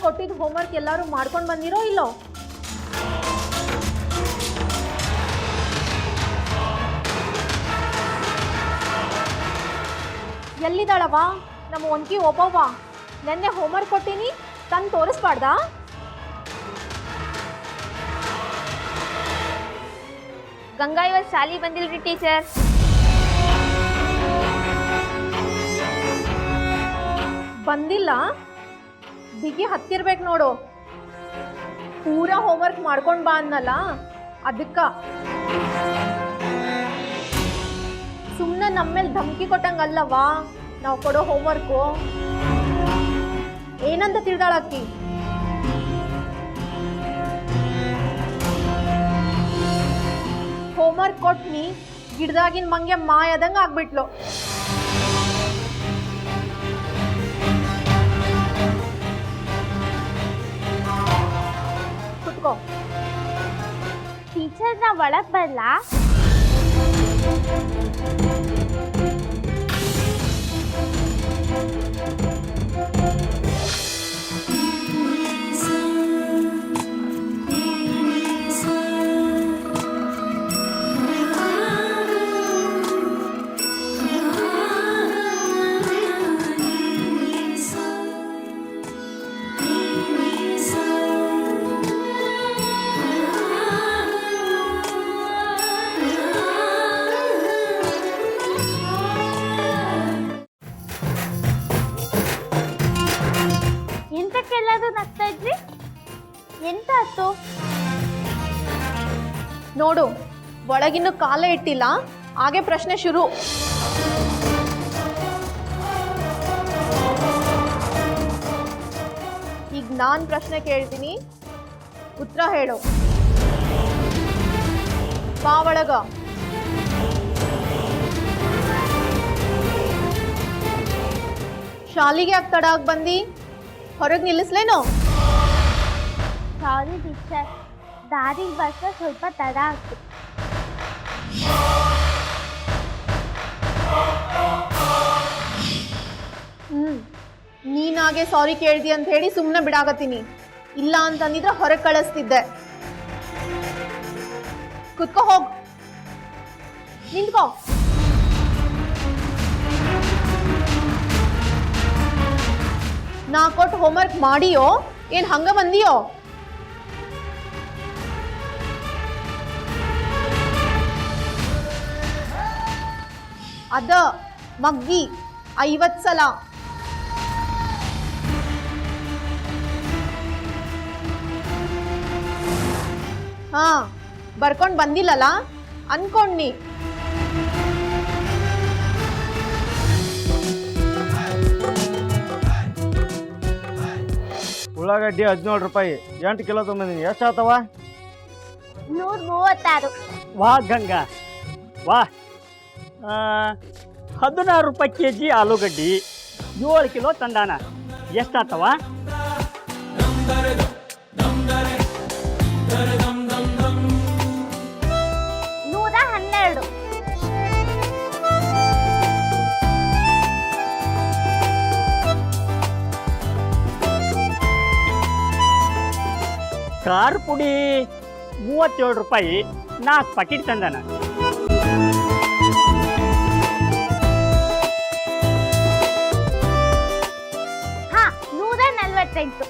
ಕೊಟ್ಟಿದ್ದ ಹೋಮ್ವರ್ಕ್ ಎಲ್ಲರೂ ಮಾಡ್ಕೊಂಡು ಬಂದಿರೋ ಇಲ್ಲೋ? ಎಲ್ಲಿದ್ದಾಳವ ನಮ್ಮ ಒನ್ಕಿ ಒಬ್ಬವ್ವ? ನೆನ್ನೆ ಹೋಮ್ವರ್ಕ್ ಕೊಟ್ಟಿನಿ, ತಂದು ತೋರಿಸ್ಬಾರ್ದಾ? ಗಂಗಾ ಇವತ್ತು ಶಾಲಿ ಬಂದಿಲ್ರಿ ಟೀಚರ್. ಬಂದಿಲ್ಲ? ಬಿಗಿ ಹತ್ತಿರ್ಬೇಕು ನೋಡು. ಪೂರಾ ಹೋಮ್ವರ್ಕ್ ಮಾಡ್ಕೊಂಡು ಬಾ ಅನ್ನಲ್ಲ, ಅದಕ್ಕ. ಸುಮ್ಮನೆ ನಮ್ಮೇಲೆ ಧಮಕಿ ಕೊಟ್ಟಂಗಲ್ಲವಾ ನಾವು ಕೊಡೋ ಹೋಮ್ವರ್ಕು. ಏನಂತ ತಿಳಿದಾಳಕ್ಕಿ? ಹೋಮ್ವರ್ಕ್ ಕೊಟ್ನಿ, ಗಿಡದಾಗಿನ ಮಂಗೆ ಮಾಯದಂಗೆ ಆಗ್ಬಿಟ್ಲು. ಕುತ್ಕೋ. ಟೀಚರ್ ನಾ ಒಳಗ್ ಬರ್ಲಾ? ಎಂತಕ್ಕೆಲ್ಲದು ನಗ್ತಾ ಇದ್ರಿ? ಎಂತ ಆಯ್ತು? ನೋಡು, ಒಳಗಿನ್ನು ಕಾಲೇ ಇಟ್ಟಿಲ್ಲ, ಹಾಗೆ ಪ್ರಶ್ನೆ ಶುರು. ಈಗ ನಾನು ಪ್ರಶ್ನೆ ಕೇಳ್ತೀನಿ, ಉತ್ತರ ಹೇಳು. ಬಾ ಒಳಗ. ಶಾಲಿಗೆ ಯಾಕೆ ತಡ ಆಗಿ ಬಂದಿ? ಹೊರಗೆ ನಿಲ್ಲಿಸ್ಲೇನೋ? ಸಾರಿ ಟೀಚರ್, ದಾರಿಗೆ ಬರ್ಸ ಸ್ವಲ್ಪ ತಡ ಆಗ್ತು. ನೀನಾಗೆ ಸಾರಿ ಕೇಳ್ದಿ ಅಂತ ಹೇಳಿ ಸುಮ್ಮನೆ ಬಿಡಾಕತ್ತೀನಿ. ಇಲ್ಲ ಅಂತಂದಿದ್ರೆ ಹೊರಗೆ ಕಳಿಸ್ತಿದ್ದೆ. ಕುತ್ಕೋ, ಹೋಗ್. ನಿಂತ್ಕೋ. ನಾ ಕೊಟ್ಟು ಹೋಮ್ವರ್ಕ್ ಮಾಡಿಯೋ ಏನ್ ಹಂಗ ಬಂದಿಯೋ? ಅದ ಮಗ್ಗಿ 50 ಸಲ. ಹಾ, ಬರ್ಕೊಂಡ್ ಬಂದಿಲ್ಲಲ್ಲ ಅನ್ಕೊಂಡ್ನಿ. ಉಳ್ಳಾಗಡ್ಡಿ 17 ರೂಪಾಯಿ, 8 ಕಿಲೋ ತೊಗೊಂಬಂದಿನಿ. ಎಷ್ಟು ಆತವ? 136. ವಾ ಗಂಗಾ, ವಾ. 16 ರೂಪಾಯಿ KG ಆಲೂಗಡ್ಡಿ, 7 ಕಿಲೋ ತಂದಾನ. ಎಷ್ಟಾತವ? 112. ಖಾರ ಪುಡಿ 37 ರೂಪಾಯಿ, 4 ಪ್ಯಾಕೆಟ್ ತಂದಾನ. ಹಾ, 148.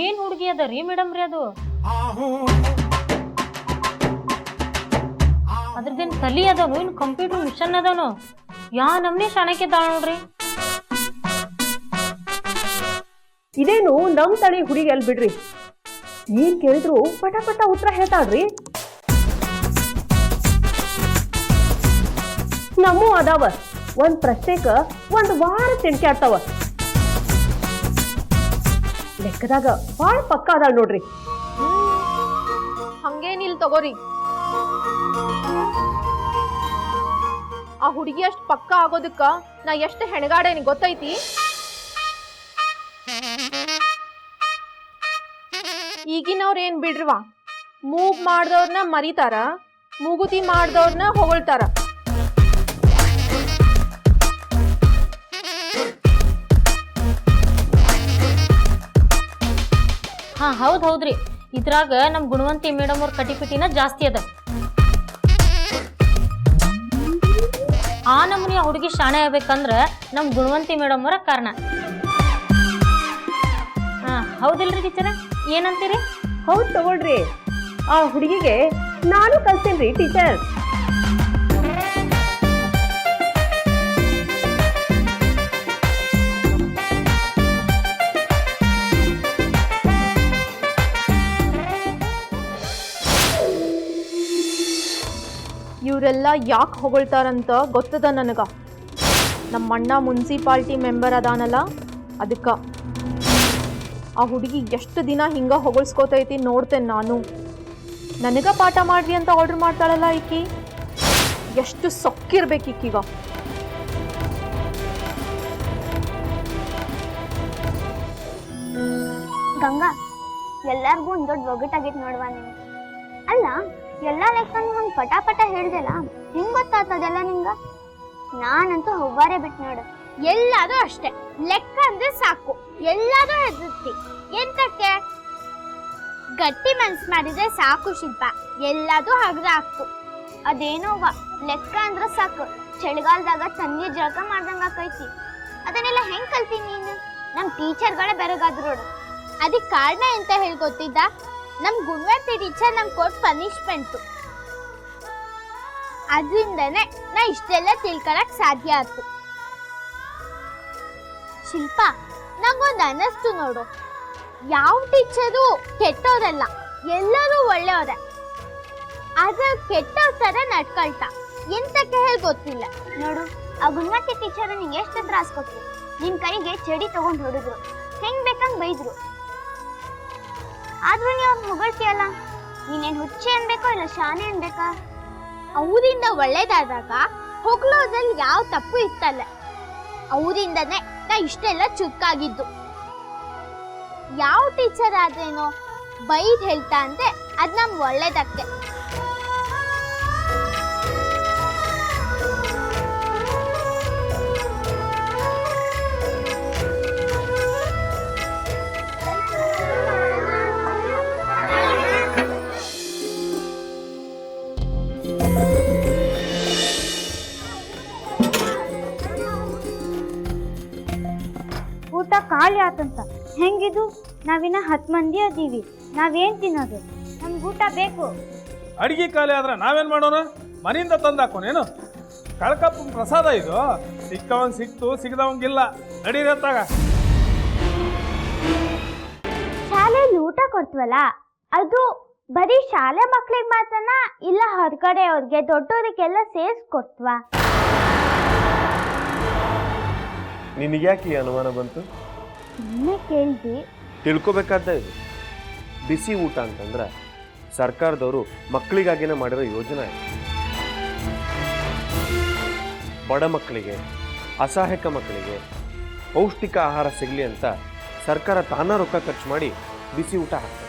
ಏನು ಹುಡುಗಿ ಅದ ರೀ ಮೇಡಮ್ ರೀ ಅದು? ಅದ್ರದ್ದೇನು ತಲಿ ಅದಾನು ಇನ್ನು ಕಂಪ್ಯೂಟರ್ ಮಿಷನ್ ಅದಾನು ಯಾ ನಮ್ನೆ ಶಾಣಕ್ಕೆ ಇದ್ದಾಳ ನೋಡ್ರಿ. ಇದೇನು ನಮ್ ತಳಿ ಹುಡುಗಿ ಅಲ್ ಬಿಡ್ರಿ, ಏನ್ ಕೇಳಿದ್ರು ಪಟ ಪಟ ಉತ್ತರ ಹೇಳ್ತಾಳ್ರಿ. ನಮ್ಮೂ ಅದಾವ ಒಂದ್ ಪ್ರಶ್ನೆಕ 1 ವಾರ ತಿಳ್ಕ್ಯಾಡ್ತಾವ. ಲೆಕ್ಕದಾಗ ಬಾಳ ಪಕ್ಕ ಅದಾಳ ನೋಡ್ರಿ. ಹಂಗೇನಿಲ್ ತಗೋರಿ. ಆ ಹುಡುಗಿ ಅಷ್ಟ್ ಪಕ್ಕ ಆಗೋದಕ್ಕ ನಾ ಎಷ್ಟು ಹೆಣಗಾಡೇನಿ ಗೊತ್ತೈತಿ. ಈಗಿನವ್ರ ಏನ್ ಬಿಡ್ರವಾ, ಮೂಗ್ ಮಾಡ್ದವ್ರನ್ನ ಮರಿತಾರ, ಮೂಗುತಿ ಮಾಡ್ದವ್ರನ್ನ ಹೊಗಳ್ತಾರ. ಹಾ ಹೌದ್ರಿ, ಇದ್ರಾಗ ನಮ್ ಗುಣವಂತಿ ಮೇಡಮ್ ಅವ್ರ ಕಟಿಪಿಟಿನ ಜಾಸ್ತಿ ಅದ. ಆ ನಮೂನಿ ಹುಡುಗಿ ಶಾಣೆ ಆಗ್ಬೇಕಂದ್ರ ನಮ್ ಗುಣವಂತಿ ಮೇಡಮ್ ಅವರ ಕಾರಣ. ಹಾ ಹೌದಿಲ್ರಿ ಟೀಚರ, ಏನಂತೀರಿ? ಹೌದ್ ತಗೊಳ್ರಿ, ಆ ಹುಡುಗಿಗೆ ನಾನು ಕಲ್ತೇನ್ರಿ ಟೀಚರ್. ಇವರೆಲ್ಲ ಯಾಕೆ ಹೊಗಳ್ತಾರಂತ ಗೊತ್ತದ ನನಗ. ನಮ್ಮಣ್ಣ ಮುನ್ಸಿಪಾಲ್ಟಿ ಮೆಂಬರ್ ಅದಾನಲ್ಲ, ಅದಕ್ಕ. ಆ ಹುಡುಗಿ ಎಷ್ಟು ದಿನ ಹಿಂಗ ಹೊಗಳ್ಸ್ಕೋತೈತಿ ನೋಡ್ತೇನೆ ನಾನು. ನನಗ ಪಾಠ ಮಾಡ್ರಿ ಅಂತ ಆರ್ಡರ್ ಮಾಡ್ತಾಳಲ್ಲ ಈಕಿ, ಎಷ್ಟು ಸೊಕ್ಕಿರ್ಬೇಕು ಈಕೀಗ. ಗಂಗಾ, ಎಲ್ಲಾರ್ಗು ಒಂದ್ ದೊಡ್ಡ ಒಗಟಾಗೈತಿ ನೋಡ್ವಾ ನೀನು. ಅಲ್ಲ, ಎಲ್ಲಾ ಲೆಕ್ಕನು ಹಂಗ ಪಟಾಪಟ ಹೇಳ್ದಲ್ಲ, ಹೆಂಗ್ ಗೊತ್ತಾಗ್ತದೆಲ್ಲ ನಿಂಗ? ನಾನಂತೂ ಹೋಗಾರೆ ಬಿಟ್ಟು ನೋಡು. ಎಲ್ಲಾದು ಅಷ್ಟೇ, ಲೆಕ್ಕ ಅಂದ್ರೆ ಸಾಕು, ಎಲ್ಲಾದು ಹೆದರ್ತಿ. ಎಂತಕ್ಕೆ? ಗಟ್ಟಿ ಮನ್ಸ್ ಮಾಡಿದ್ರೆ ಸಾಕು ಶಿಲ್ಪ, ಎಲ್ಲಾದು ಹಗ್ರ ಆಗ್ತು. ಅದೇನೋವ, ಲೆಕ್ಕ ಅಂದ್ರ ಸಾಕು, ಚಳಿಗಾಲದಾಗ ತಣ್ಣೀರ್ ಜಳಕ ಮಾಡ್ದಂಗ ಆಕೈತಿ. ಅದನ್ನೆಲ್ಲ ಹೆಂಗ್ ಕಲ್ತೀನಿ ನೀನು? ನಮ್ ಟೀಚರ್ಗಳೇ ಬೆರಗಾದ್ರು ನೋಡು. ಅದಕ್ಕೆ ಕಾರಣ ಎಂತ ಹೇಳ್ಕೊತಿದ್ದ? ನಮ್ ಗುಣವಂತಿ ಟೀಚರ್ ನಮ್ಗೆ ಕೊಟ್ಟು ಪನಿಷ್ಮೆಂಟು. ಅದರಿಂದನೇ ನಾ ಇಷ್ಟೆಲ್ಲ ತಿಳ್ಕೊಳಕ್ ಸಾಧ್ಯ ಆಯ್ತು. ಶಿಲ್ಪ, ನಂಗೊಂದು ಅನ್ನಿಸ್ತು ನೋಡು, ಯಾವ ಟೀಚರು ಕೆಟ್ಟವರಲ್ಲ, ಎಲ್ಲರೂ ಒಳ್ಳೆಯವರೇ. ಆದ್ರೆ ಕೆಟ್ಟವ್ರ ತರ ನಡ್ಕೊಳ್ತಾ, ಎಂತಕ್ಕೆ ಹೇಳಿ ಗೊತ್ತಿಲ್ಲ ನೋಡು. ಆ ಗುಣವಂತಿ ಟೀಚರ್ ನಿಂಗೆ ಎಷ್ಟು ತ್ರಾಸ್ ಕೊಟ್ರು. ನಿನ್ ಕೈಗೆ ಚಡಿ ತಗೊಂಡ್ ಹೊಡಿದ್ರು, ಹೆಂಗ್ ಬೇಕಂಗ್ ಬೈದ್ರು. ಆದ್ರೂ ನೀವು ಹೊಗಳ್ತೀಯಲ್ಲ, ನೀನೇನ್ ಹುಚ್ಚೆ ಅನ್ಬೇಕೋ ಇಲ್ಲ ಶಾನೆ ಅನ್ಬೇಕಾ? ಅವರಿಂದ ಒಳ್ಳೇದಾದಾಗ ಹೊಗಳೋದ್ರಲ್ಲಿ ಯಾವ ತಪ್ಪು ಇತ್ತಲ್ಲ. ಅವರಿಂದನೇ ನಾ ಇಷ್ಟೆಲ್ಲ ಚುಕ್ಕಾಗಿದ್ದು. ಯಾವ ಟೀಚರ್ ಆದ್ರೇನೋ ಬೈದ್ ಹೇಳ್ತಾ ಅಂದ್ರೆ ಅದ್ ನಮ್ ಒಳ್ಳೇದಕ್ಕೆ. ಊಟ ಖಾಲಿ ಆತಂತ. ಹೆಂಗಿದು? ನಾವಿನ್ನ 10 ಮಂದಿ ಅದೀವಿ, ನಾವೇನ್ ತಿನ್ನೋದು? ನಮ್ಗೆ ಊಟ ಬೇಕು. ಅಡಿಗೆ ಖಾಲಿ ಆದ್ರೆ ನಾವೇನ್ ಮಾಡೋಣ? ಮನೆಯಿಂದ ತಂದು ಹಾಕೋನೇನು? ಕಳ್ಕಪ್ಪ ಪ್ರಸಾದ ಇದು, ಸಿಕ್ಕವಂಗ್ ಸಿಕ್ತು, ಸಿಗದವಂಗಿಲ್ಲ. ನಡೀರತ್ತಾಗ ಶಾಲೆಯಲ್ಲಿ ಊಟ ಕೊಡ್ತೀವಲ್ಲ, ಅದು ಬರೀ ಶಾಲೆ ಮಕ್ಳಿಗೆ ಮಾತ್ರನ ಇಲ್ಲ ಹೊರಗಡೆ ಅವ್ರಿಗೆ ದೊಡ್ಡವರಿಗೆಲ್ಲ ಸೇರಿಸ್ಕೊಡ್ತೀವ? ನಿನಗ್ಯಾಕೆ ಈ ಅನುಮಾನ ಬಂತು? ಸುಮ್ಮನೆ ಕೇಳ್ದಿ. ತಿಳ್ಕೊಬೇಕಾದ ಇದು. ಬಿಸಿ ಊಟ ಅಂತಂದ್ರೆ ಸರ್ಕಾರದವರು ಮಕ್ಕಳಿಗಾಗಿನೇ ಮಾಡಿರೋ ಯೋಜನೆ ಇದೆ. ಬಡ ಮಕ್ಕಳಿಗೆ, ಅಸಹಾಯಕ ಮಕ್ಕಳಿಗೆ ಪೌಷ್ಟಿಕ ಆಹಾರ ಸಿಗಲಿ ಅಂತ ಸರ್ಕಾರ ತಾನ ರೊಕ್ಕ ಖರ್ಚು ಮಾಡಿ ಬಿಸಿ ಊಟ ಹಾಕ್ತಾರೆ.